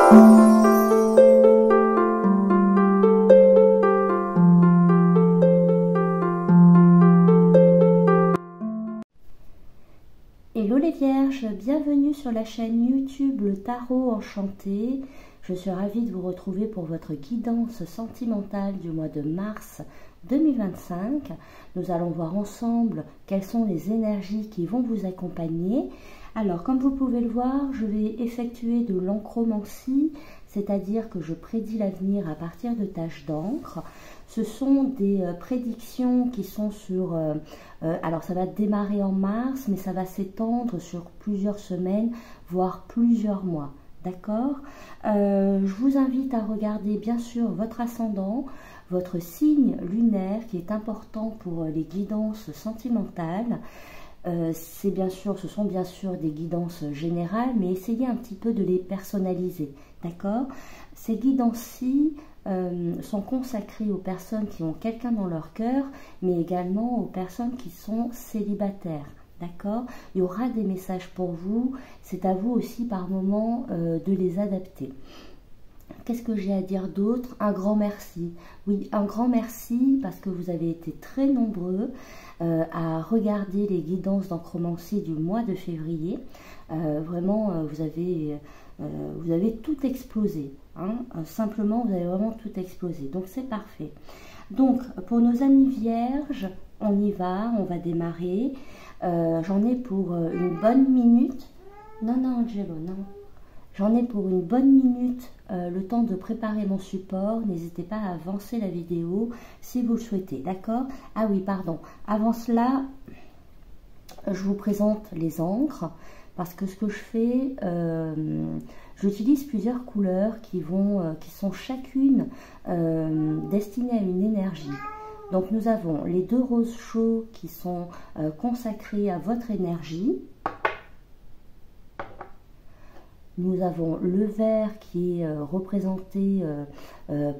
Hello les vierges, bienvenue sur la chaîne YouTube Le Tarot Enchanté. Je suis ravie de vous retrouver pour votre guidance sentimentale du mois de mars 2025. Nous allons voir ensemble quelles sont les énergies qui vont vous accompagner. Alors, comme vous pouvez le voir, je vais effectuer de l'encromancie, c'est-à-dire que je prédis l'avenir à partir de taches d'encre. Ce sont des prédictions qui sont sur... alors, ça va démarrer en mars, mais ça va s'étendre sur plusieurs semaines, voire plusieurs mois. D'accord? Je vous invite à regarder bien sûr votre ascendant, votre signe lunaire qui est important pour les guidances sentimentales. Ce sont bien sûr des guidances générales, mais essayez un petit peu de les personnaliser. D'accord? Ces guidances-ci sont consacrées aux personnes qui ont quelqu'un dans leur cœur, mais également aux personnes qui sont célibataires. D'accord? Il y aura des messages pour vous. C'est à vous aussi par moment de les adapter. Qu'est-ce que j'ai à dire d'autre? Un grand merci. Oui, un grand merci parce que vous avez été très nombreux à regarder les guidances d'encromancie du mois de février. Vraiment, vous avez tout explosé. Hein? Simplement, vous avez vraiment tout explosé. Donc, c'est parfait. Donc, pour nos amis vierges, on y va, on va démarrer. J'en ai pour une bonne minute. Non, Angelo, non. J'en ai pour une bonne minute le temps de préparer mon support. N'hésitez pas à avancer la vidéo si vous le souhaitez, d'accord? Ah oui, pardon. Avant cela, je vous présente les encres parce que ce que je fais, j'utilise plusieurs couleurs qui sont chacune destinées à une énergie. Donc nous avons les deux roses chauds qui sont consacrés à votre énergie. Nous avons le vert qui est représenté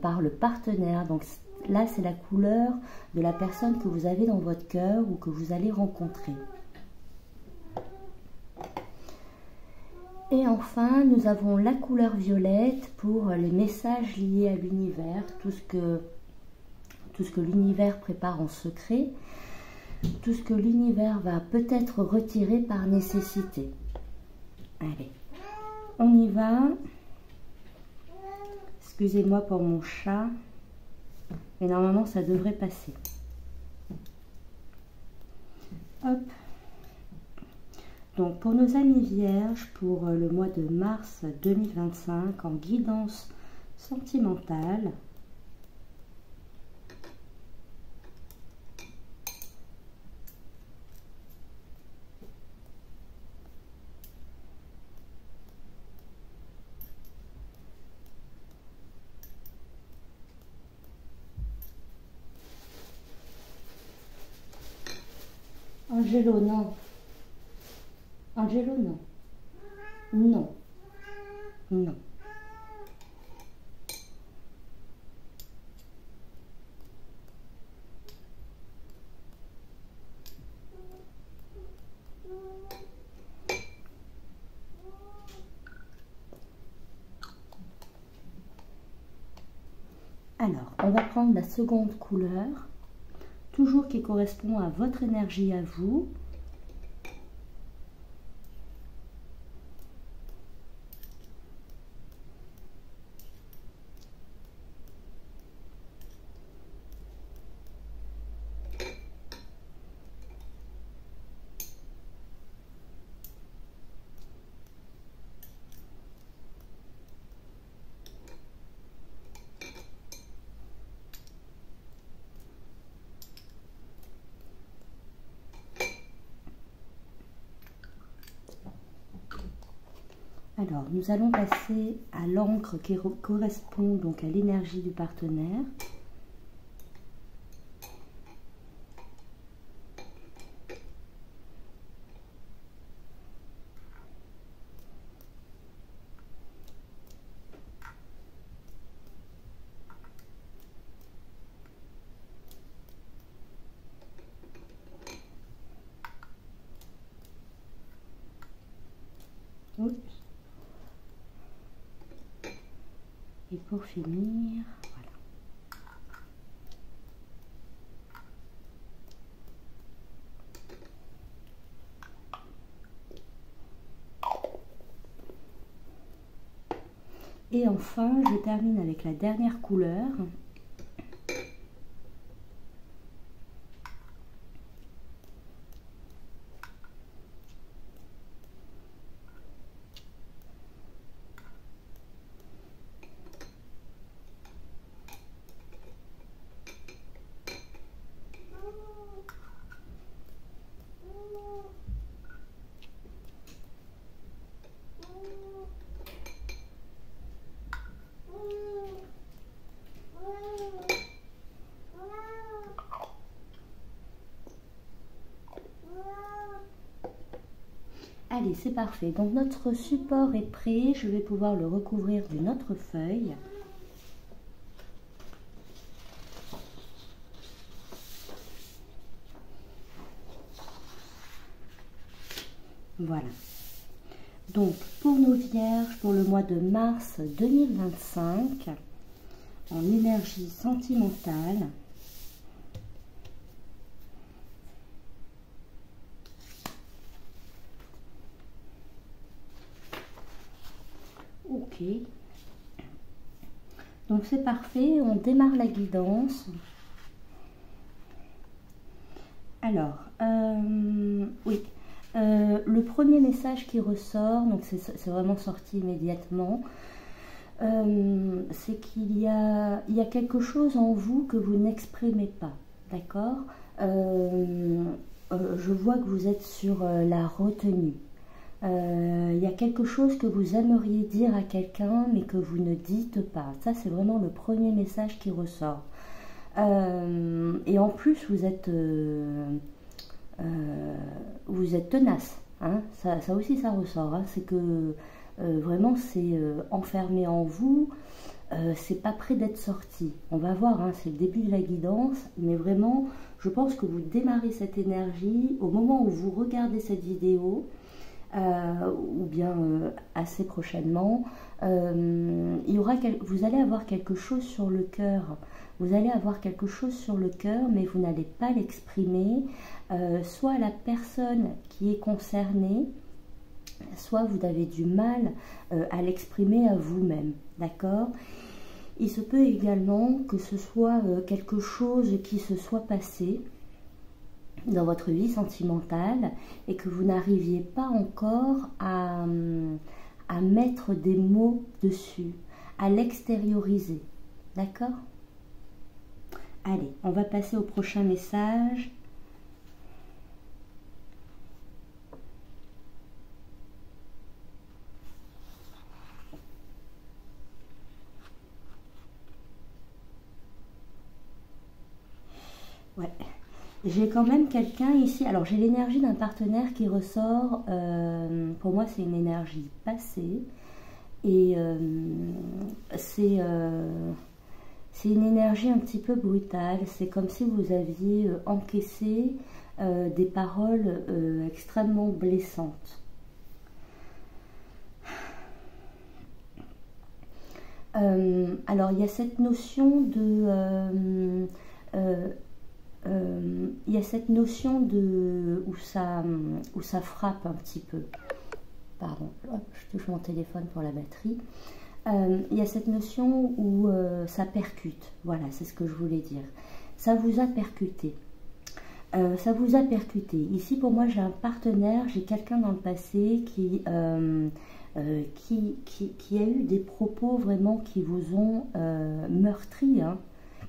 par le partenaire. Donc là, c'est la couleur de la personne que vous avez dans votre cœur ou que vous allez rencontrer. Et enfin, nous avons la couleur violette pour les messages liés à l'univers, tout ce que l'univers prépare en secret, tout ce que l'univers va peut-être retirer par nécessité. Allez. On y va. Excusez-moi pour mon chat. Mais normalement, ça devrait passer. Hop. Donc, pour nos amis vierges, pour le mois de mars 2025, en guidance sentimentale, Angelo, non. Angelo, non. Non. Non. Alors, on va prendre la seconde couleur, toujours qui correspond à votre énergie à vous. Alors, nous allons passer à l'encre qui correspond donc à l'énergie du partenaire. Oups. Et pour finir, voilà. Et enfin, je termine avec la dernière couleur. Allez, c'est parfait. Donc notre support est prêt. Je vais pouvoir le recouvrir d'une autre feuille. Voilà. Donc pour nos vierges, pour le mois de mars 2025, en énergie sentimentale, ok. Donc c'est parfait, on démarre la guidance. Alors, oui, le premier message qui ressort, donc c'est vraiment sorti immédiatement, c'est qu'il y a quelque chose en vous que vous n'exprimez pas, d'accord? Je vois que vous êtes sur la retenue. Il y a quelque chose que vous aimeriez dire à quelqu'un mais que vous ne dites pas. Ça, c'est vraiment le premier message qui ressort. Et en plus, vous êtes tenace. Hein. Ça aussi, ça ressort. Hein. C'est que vraiment, c'est enfermé en vous. C'est pas prêt d'être sorti. On va voir, hein, c'est le début de la guidance. Mais vraiment, je pense que vous démarrez cette énergie au moment où vous regardez cette vidéo. Ou bien assez prochainement, vous allez avoir quelque chose sur le cœur. Vous allez avoir quelque chose sur le cœur, mais vous n'allez pas l'exprimer, soit à la personne qui est concernée, soit vous avez du mal à l'exprimer à vous-même, d'accord? Il se peut également que ce soit quelque chose qui se soit passé dans votre vie sentimentale et que vous n'arriviez pas encore à mettre des mots dessus, à l'extérioriser. D'accord? Allez, on va passer au prochain message. Ouais. J'ai quand même quelqu'un ici, alors j'ai l'énergie d'un partenaire qui ressort, pour moi c'est une énergie passée, et c'est une énergie un petit peu brutale, c'est comme si vous aviez encaissé des paroles extrêmement blessantes. Alors il y a cette notion de... il y a cette notion de où ça frappe un petit peu. Pardon, hop, je touche mon téléphone pour la batterie. Il y a cette notion où ça percute. Voilà, c'est ce que je voulais dire. Ça vous a percuté. Ça vous a percuté. Ici, pour moi, j'ai un partenaire, j'ai quelqu'un dans le passé qui a eu des propos vraiment qui vous ont meurtri, hein,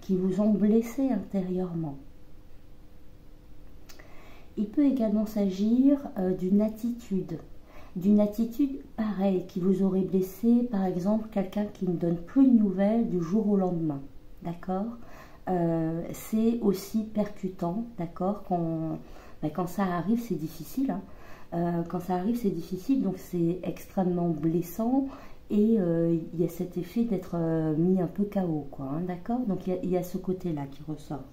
qui vous ont blessé intérieurement. Il peut également s'agir d'une attitude pareille qui vous aurait blessé, par exemple quelqu'un qui ne donne plus de nouvelles du jour au lendemain, d'accord? C'est aussi percutant, d'accord? Quand ça arrive, c'est difficile, hein. Quand ça arrive, c'est difficile, donc c'est extrêmement blessant et il y a cet effet d'être mis un peu KO, quoi, hein, d'accord? Donc il y a ce côté-là qui ressort.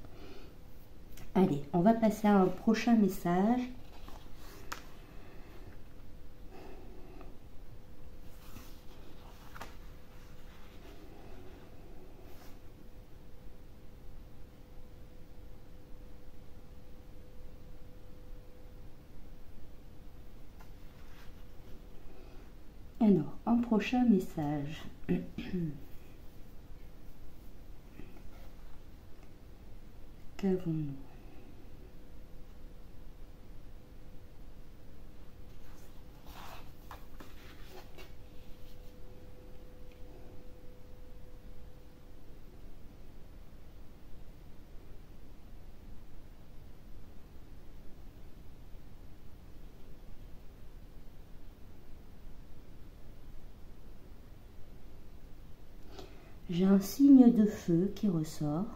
Allez, on va passer à un prochain message. Alors, un prochain message. Qu'avons-nous? J'ai un signe de feu qui ressort.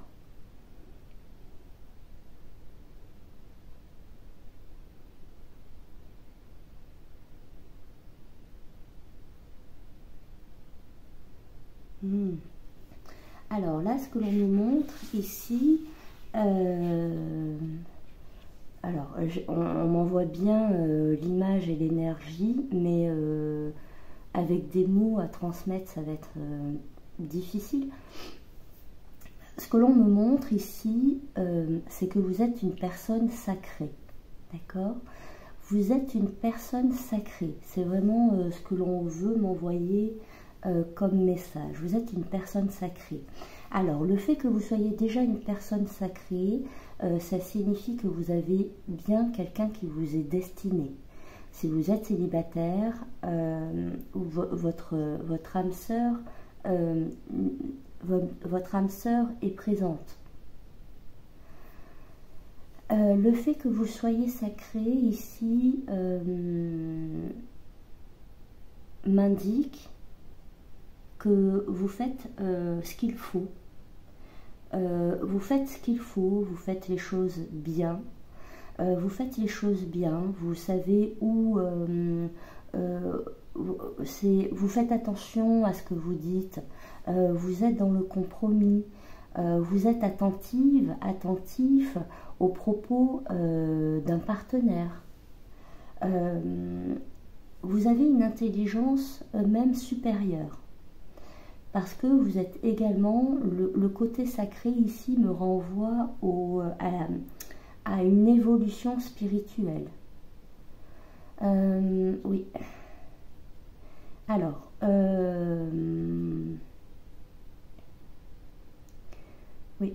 Alors là, ce que l'on nous montre ici, alors on m'envoie bien l'image et l'énergie, mais avec des mots à transmettre, ça va être difficile. Ce que l'on me montre ici, c'est que vous êtes une personne sacrée, d'accord? Vous êtes une personne sacrée, c'est vraiment ce que l'on veut m'envoyer comme message. Vous êtes une personne sacrée. Alors, le fait que vous soyez déjà une personne sacrée, ça signifie que vous avez bien quelqu'un qui vous est destiné. Si vous êtes célibataire, votre âme sœur, votre âme sœur est présente. Le fait que vous soyez sacré ici m'indique que vous faites ce qu'il faut. Vous faites ce qu'il faut, vous faites les choses bien. Vous faites les choses bien, vous savez où... vous faites attention à ce que vous dites. Vous êtes dans le compromis. Vous êtes attentif aux propos d'un partenaire. Vous avez une intelligence même supérieure. Parce que vous êtes également, le côté sacré ici me renvoie à une évolution spirituelle. Oui. Alors, oui. Oui.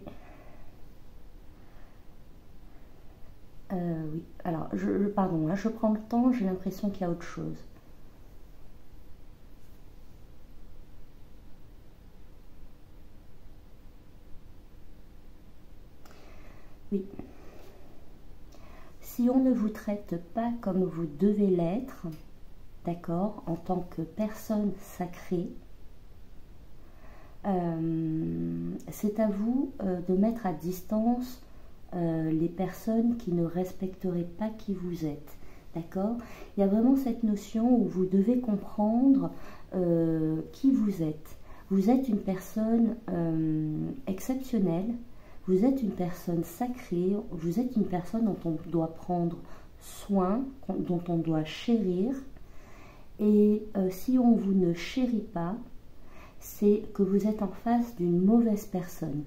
Alors, pardon, là, je prends le temps, j'ai l'impression qu'il y a autre chose. Oui. Si on ne vous traite pas comme vous devez l'être, d'accord, en tant que personne sacrée, c'est à vous de mettre à distance les personnes qui ne respecteraient pas qui vous êtes. D'accord? Il y a vraiment cette notion où vous devez comprendre qui vous êtes. Vous êtes une personne exceptionnelle, vous êtes une personne sacrée, vous êtes une personne dont on doit prendre soin, dont on doit chérir. Et si on vous ne chérit pas, c'est que vous êtes en face d'une mauvaise personne.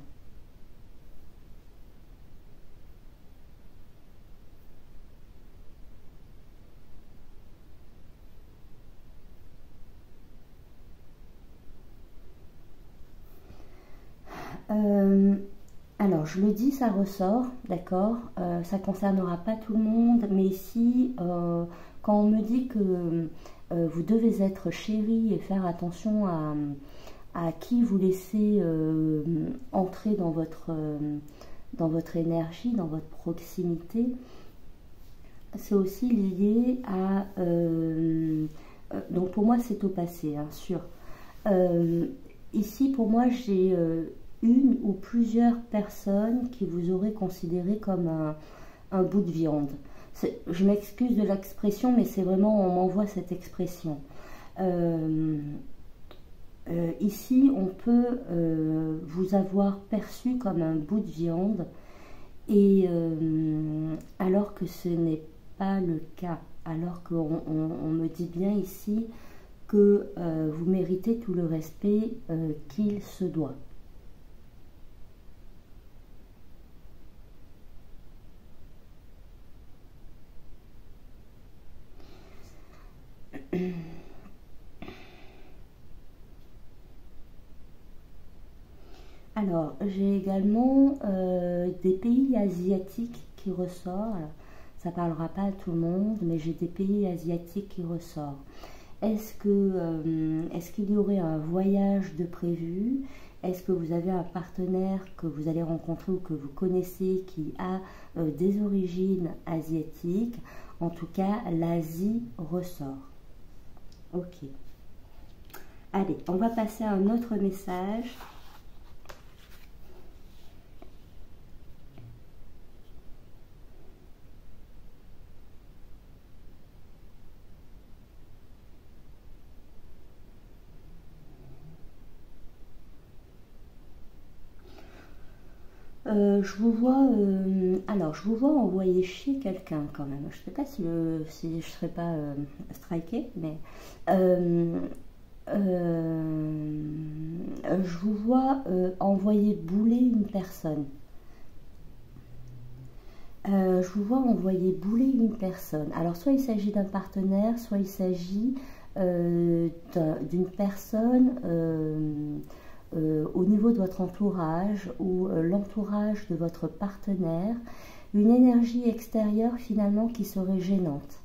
Alors, je le dis, ça ressort, d'accord, ça ne concernera pas tout le monde, mais ici, quand on me dit que vous devez être chéri et faire attention à qui vous laissez entrer dans votre énergie, dans votre proximité, c'est aussi lié à... donc pour moi, c'est au passé, hein, sûr. Ici, pour moi, j'ai... une ou plusieurs personnes qui vous auraient considéré comme un bout de viande. Je m'excuse de l'expression, mais c'est vraiment, on m'envoie cette expression. Ici, on peut vous avoir perçu comme un bout de viande, et alors que ce n'est pas le cas, alors qu'on me dit bien ici que vous méritez tout le respect qu'il se doit. Alors, j'ai également des pays asiatiques qui ressortent. Alors, ça ne parlera pas à tout le monde, mais j'ai des pays asiatiques qui ressortent. Est-ce qu'il y aurait un voyage de prévu? Est-ce que vous avez un partenaire que vous allez rencontrer ou que vous connaissez qui a des origines asiatiques? En tout cas, l'Asie ressort. Ok. Allez, on va passer à un autre message. Je vous vois, alors je vous vois envoyer chier quelqu'un quand même. Je ne sais pas si je ne serais pas striké, mais je vous vois envoyer bouler une personne. Je vous vois envoyer bouler une personne. Alors soit il s'agit d'un partenaire, soit il s'agit d'une personne au niveau de votre entourage ou l'entourage de votre partenaire, une énergie extérieure finalement qui serait gênante.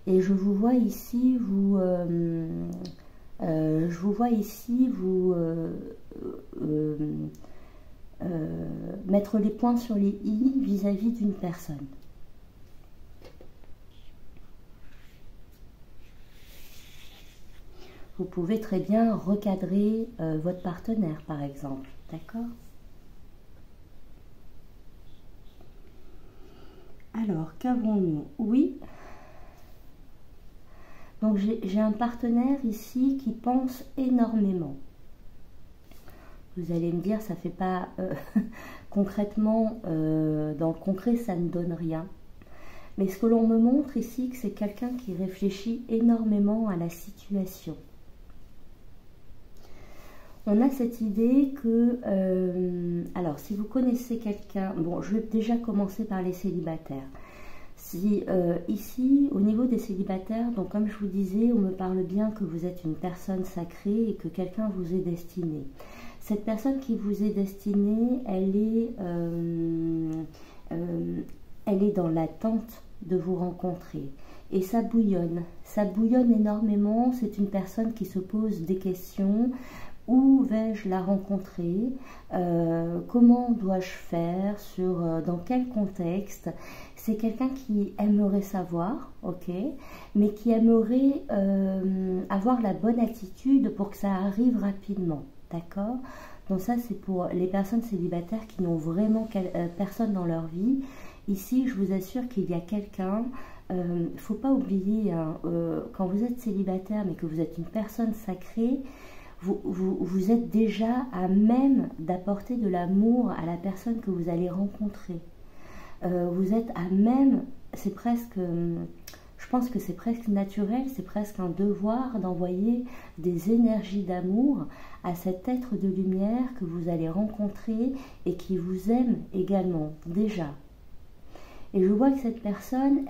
Et je vous vois ici mettre les points sur les i vis-à-vis d'une personne. Vous pouvez très bien recadrer votre partenaire, par exemple. D'accord? Alors, qu'avons-nous? Oui. Donc, j'ai un partenaire ici qui pense énormément. Vous allez me dire, ça ne fait pas concrètement, dans le concret, ça ne donne rien. Mais ce que l'on me montre ici, c'est quelqu'un qui réfléchit énormément à la situation. On a cette idée que, alors si vous connaissez quelqu'un, bon je vais déjà commencer par les célibataires. Si ici, au niveau des célibataires, donc comme je vous disais, on me parle bien que vous êtes une personne sacrée et que quelqu'un vous est destiné. Cette personne qui vous est destinée, elle est dans l'attente de vous rencontrer. Et ça bouillonne énormément, c'est une personne qui se pose des questions. Où vais-je la rencontrer? Comment dois-je faire? Dans quel contexte? C'est quelqu'un qui aimerait savoir, ok, mais qui aimerait avoir la bonne attitude pour que ça arrive rapidement, d'accord? Donc ça, c'est pour les personnes célibataires qui n'ont vraiment personne dans leur vie. Ici, je vous assure qu'il y a quelqu'un. Il ne faut pas oublier, hein, quand vous êtes célibataire, mais que vous êtes une personne sacrée, vous êtes déjà à même d'apporter de l'amour à la personne que vous allez rencontrer. Vous êtes à même, c'est presque, je pense que c'est presque naturel, c'est presque un devoir d'envoyer des énergies d'amour à cet être de lumière que vous allez rencontrer et qui vous aime également, déjà. Et je vois que cette personne,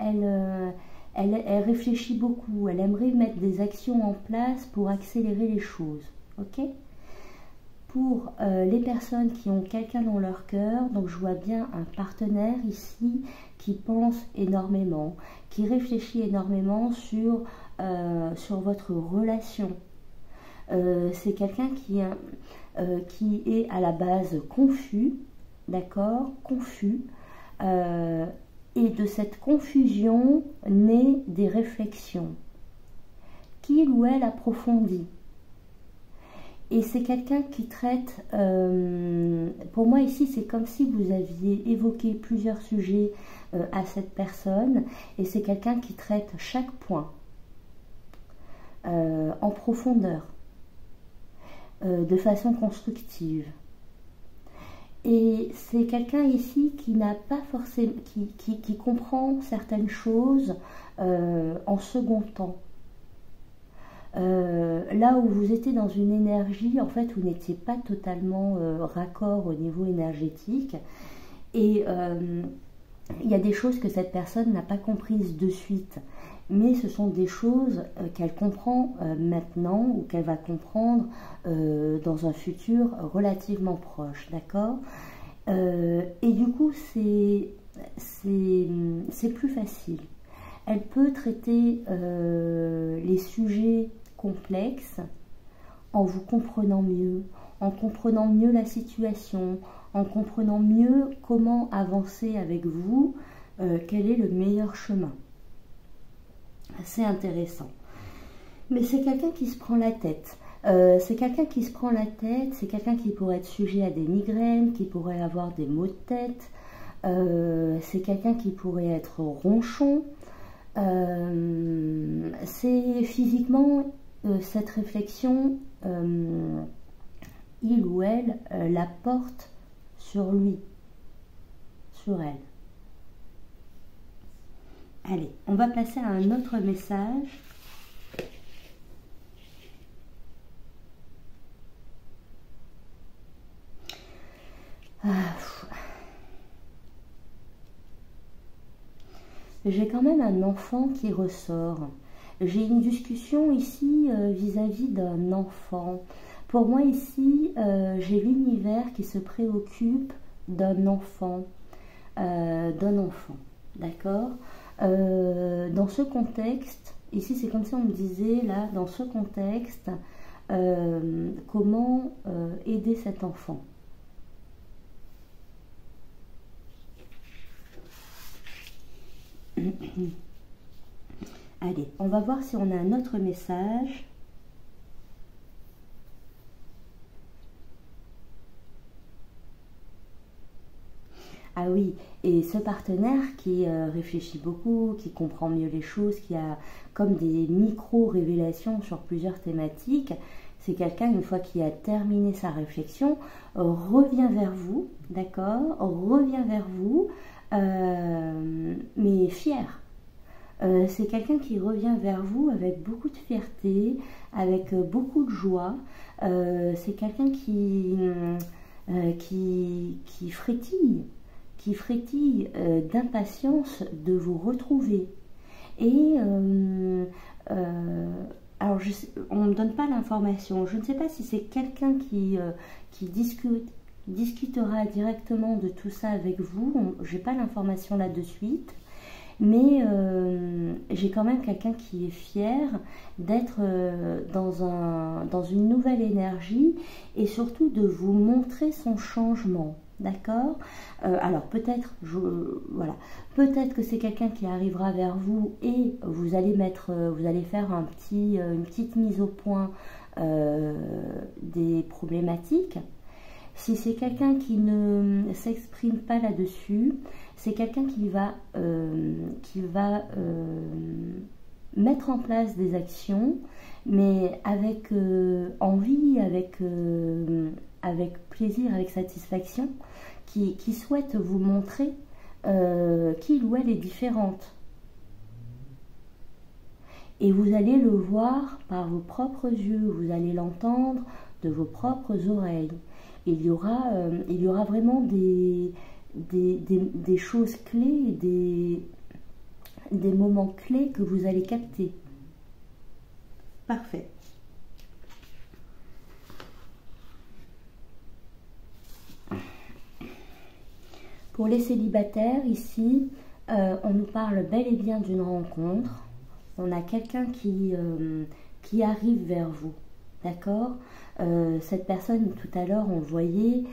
elle réfléchit beaucoup, elle aimerait mettre des actions en place pour accélérer les choses. Ok? Pour les personnes qui ont quelqu'un dans leur cœur, donc je vois bien un partenaire ici qui pense énormément, qui réfléchit énormément sur votre relation. C'est quelqu'un qui est à la base confus, d'accord? Confus. Et de cette confusion naît des réflexions qu'il ou elle approfondit. Et c'est quelqu'un qui traite, pour moi ici, c'est comme si vous aviez évoqué plusieurs sujets à cette personne, et c'est quelqu'un qui traite chaque point en profondeur, de façon constructive. Et c'est quelqu'un ici qui n'a pas forcément, qui comprend certaines choses en second temps. Là où vous étiez dans une énergie, en fait, vous n'étiez pas totalement raccord au niveau énergétique. Et il y a des choses que cette personne n'a pas comprises de suite. mais ce sont des choses qu'elle comprend maintenant ou qu'elle va comprendre dans un futur relativement proche, d'accord? Et du coup, c'est plus facile. Elle peut traiter les sujets complexes en vous comprenant mieux, en comprenant mieux la situation, en comprenant mieux comment avancer avec vous, quel est le meilleur chemin. C'est intéressant. Mais c'est quelqu'un qui se prend la tête. C'est quelqu'un qui se prend la tête, c'est quelqu'un qui pourrait être sujet à des migraines, qui pourrait avoir des maux de tête, c'est quelqu'un qui pourrait être ronchon. C'est physiquement, cette réflexion, il ou elle la porte sur lui, sur elle. Allez, on va passer à un autre message. J'ai quand même un enfant qui ressort. J'ai une discussion ici vis-à-vis d'un enfant. Pour moi ici, j'ai l'univers qui se préoccupe d'un enfant. D'accord? Dans ce contexte, ici c'est comme si on me disait, là, dans ce contexte, comment aider cet enfant? Allez, on va voir si on a un autre message. Ah oui, et ce partenaire qui réfléchit beaucoup, qui comprend mieux les choses, qui a comme des micro-révélations sur plusieurs thématiques, c'est quelqu'un, une fois qu'il a terminé sa réflexion, revient vers vous, d'accord? Revient vers vous, mais fier. C'est quelqu'un qui revient vers vous avec beaucoup de fierté, avec beaucoup de joie. C'est quelqu'un qui frétille d'impatience de vous retrouver. Et alors, on ne me donne pas l'information. Je ne sais pas si c'est quelqu'un qui discutera directement de tout ça avec vous. Je n'ai pas l'information là de suite. Mais j'ai quand même quelqu'un qui est fier d'être dans une nouvelle énergie et surtout de vous montrer son changement. D'accord? Alors peut-être, voilà, peut-être que c'est quelqu'un qui arrivera vers vous et vous allez faire une petite mise au point des problématiques. Si c'est quelqu'un qui ne s'exprime pas là-dessus, c'est quelqu'un qui va mettre en place des actions, mais avec envie, avec plaisir, avec satisfaction, qui souhaite vous montrer qu'il ou elle est différente. Et vous allez le voir par vos propres yeux, vous allez l'entendre de vos propres oreilles. Il y aura vraiment des choses clés, des moments clés que vous allez capter. Parfait. Pour les célibataires, ici, on nous parle bel et bien d'une rencontre. On a quelqu'un qui arrive vers vous. D'accord? Cette personne, tout à l'heure, on le voyait,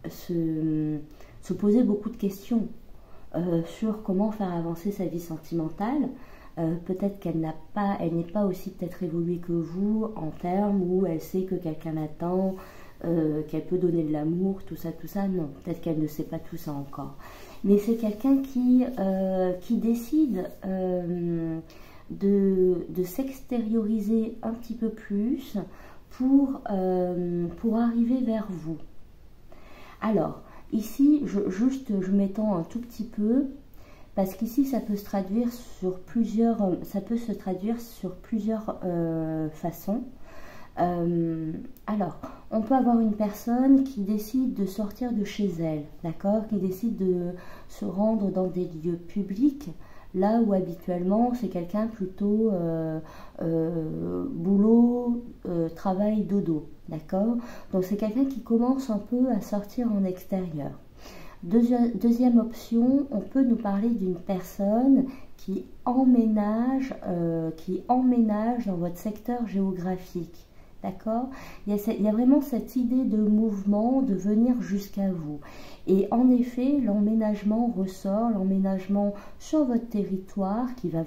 se posait beaucoup de questions sur comment faire avancer sa vie sentimentale. Peut-être qu'elle n'est pas aussi peut-être évoluée que vous en termes où elle sait que quelqu'un l'attend, qu'elle peut donner de l'amour, tout ça. Non, peut-être qu'elle ne sait pas tout ça encore. Mais c'est quelqu'un qui décide de s'extérioriser un petit peu plus pour arriver vers vous. Alors, ici, je m'étends un tout petit peu, parce qu'ici, ça peut se traduire sur plusieurs façons. Alors, on peut avoir une personne qui décide de sortir de chez elle, d'accord, qui décide de se rendre dans des lieux publics, Là où habituellement c'est quelqu'un plutôt boulot, travail, dodo, d'accord? Donc c'est quelqu'un qui commence un peu à sortir en extérieur. Deuxième option, on peut nous parler d'une personne qui emménage dans votre secteur géographique. D'accord? Il y a vraiment cette idée de mouvement, de venir jusqu'à vous. Et en effet, l'emménagement ressort, l'emménagement sur votre territoire qui va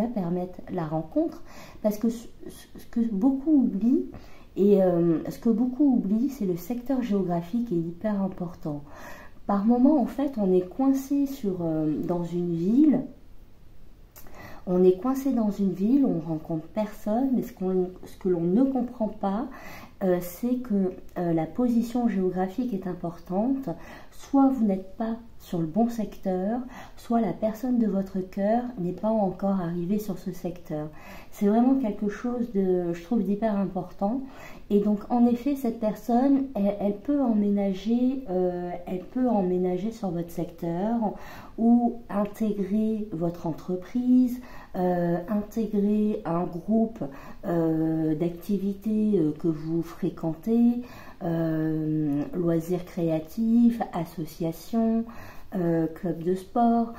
permettre la rencontre. Parce que ce que beaucoup oublient, c'est le secteur géographique est hyper important. Par moment, en fait, on est coincé dans une ville. On est coincé dans une ville, on rencontre personne, mais ce que l'on ne comprend pas, c'est que la position géographique est importante. Soit vous n'êtes pas sur le bon secteur, soit la personne de votre cœur n'est pas encore arrivée sur ce secteur. C'est vraiment quelque chose je trouve, d'hyper important. Et donc, en effet, cette personne, elle peut emménager sur votre secteur ou intégrer votre entreprise, intégrer un groupe d'activités que vous fréquentez, loisirs créatifs, associations, club de sport.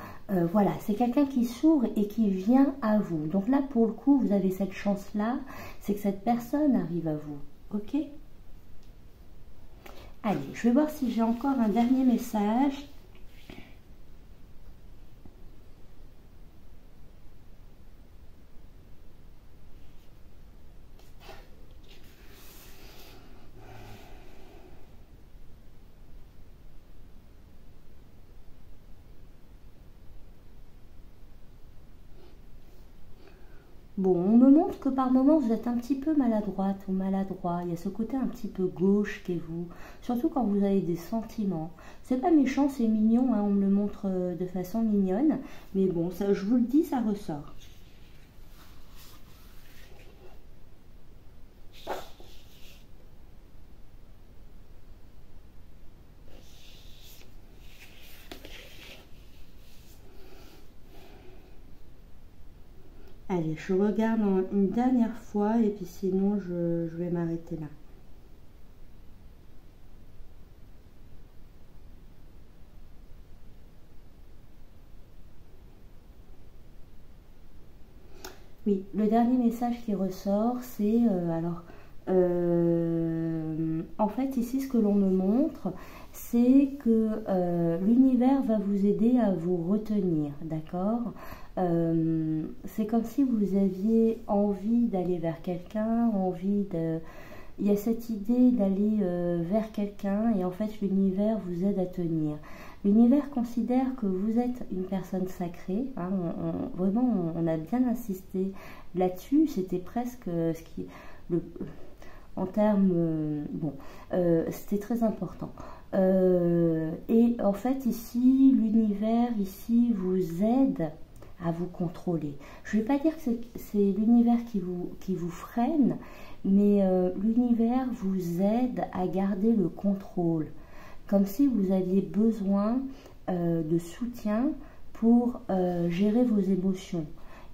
Voilà, c'est quelqu'un qui s'ouvre et qui vient à vous. Donc là, pour le coup, vous avez cette chance-là, c'est que cette personne arrive à vous. Ok? Allez, je vais voir si j'ai encore un dernier message. Bon, on me montre que par moments vous êtes un petit peu maladroite ou maladroit. Il y a ce côté un petit peu gauche qu'est vous, surtout quand vous avez des sentiments. C'est pas méchant, c'est mignon, hein, on me le montre de façon mignonne, mais bon, ça, je vous le dis, ça ressort. Allez, je regarde une dernière fois et puis sinon je vais m'arrêter là. Oui, le dernier message qui ressort, c'est en fait ici ce que l'on me montre, c'est que l'univers va vous aider à vous retenir, d'accord? C'est comme si vous aviez envie d'aller vers quelqu'un, il y a cette idée d'aller vers quelqu'un et en fait l'univers vous aide à tenir. L'univers considère que vous êtes une personne sacrée, hein, vraiment on a bien insisté là-dessus, c'était presque ce qui, en termes, c'était très important. Et en fait ici, l'univers ici vous aide à vous contrôler. Je ne vais pas dire que c'est l'univers qui vous freine, mais l'univers vous aide à garder le contrôle, comme si vous aviez besoin de soutien pour gérer vos émotions.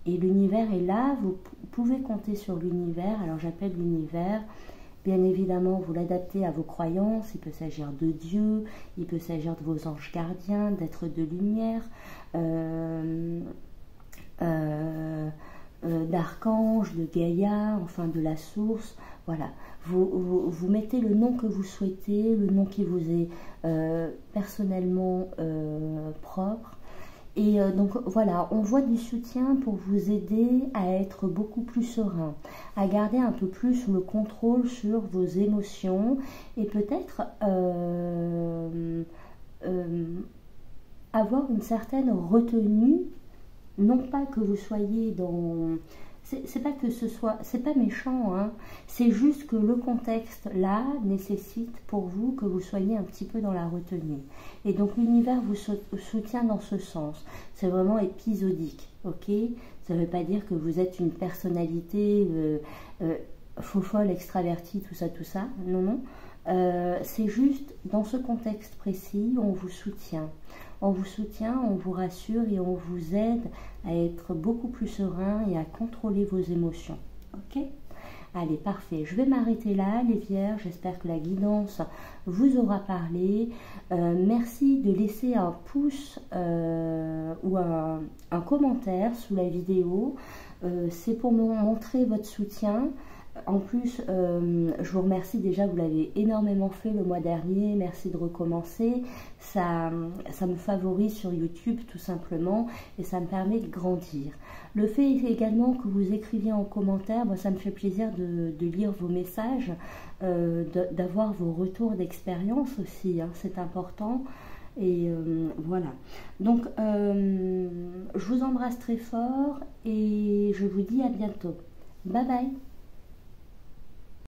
Et l'univers est là, vous pouvez compter sur l'univers. Alors j'appelle l'univers, bien évidemment vous l'adaptez à vos croyances, il peut s'agir de Dieu, il peut s'agir de vos anges gardiens, d'êtres de lumière, d'archanges, de Gaïa, enfin de la source. Voilà, vous mettez le nom que vous souhaitez, le nom qui vous est personnellement propre. Et donc voilà, on voit du soutien pour vous aider à être beaucoup plus serein, à garder un peu plus le contrôle sur vos émotions et peut-être avoir une certaine retenue. Non pas que vous soyez dans... C'est pas que ce soit... C'est pas méchant, hein. C'est juste que le contexte, là, nécessite pour vous que vous soyez un petit peu dans la retenue. Et donc, l'univers vous soutient dans ce sens. C'est vraiment épisodique, ok? Ça ne veut pas dire que vous êtes une personnalité faux-folle, extravertie, tout ça. Non, non. C'est juste, dans ce contexte précis, on vous soutient. On vous soutient, on vous rassure et on vous aide à être beaucoup plus serein et à contrôler vos émotions. Ok ? Allez, parfait. Je vais m'arrêter là, les vierges. J'espère que la guidance vous aura parlé. Merci de laisser un pouce ou un commentaire sous la vidéo. C'est pour me montrer votre soutien. En plus, je vous remercie déjà, vous l'avez énormément fait le mois dernier, merci de recommencer, ça me favorise sur YouTube tout simplement et ça me permet de grandir. Le fait également que vous écriviez en commentaire, ça me fait plaisir de lire vos messages, d'avoir vos retours d'expérience aussi, hein, c'est important. Et voilà, donc je vous embrasse très fort et je vous dis à bientôt. Bye bye.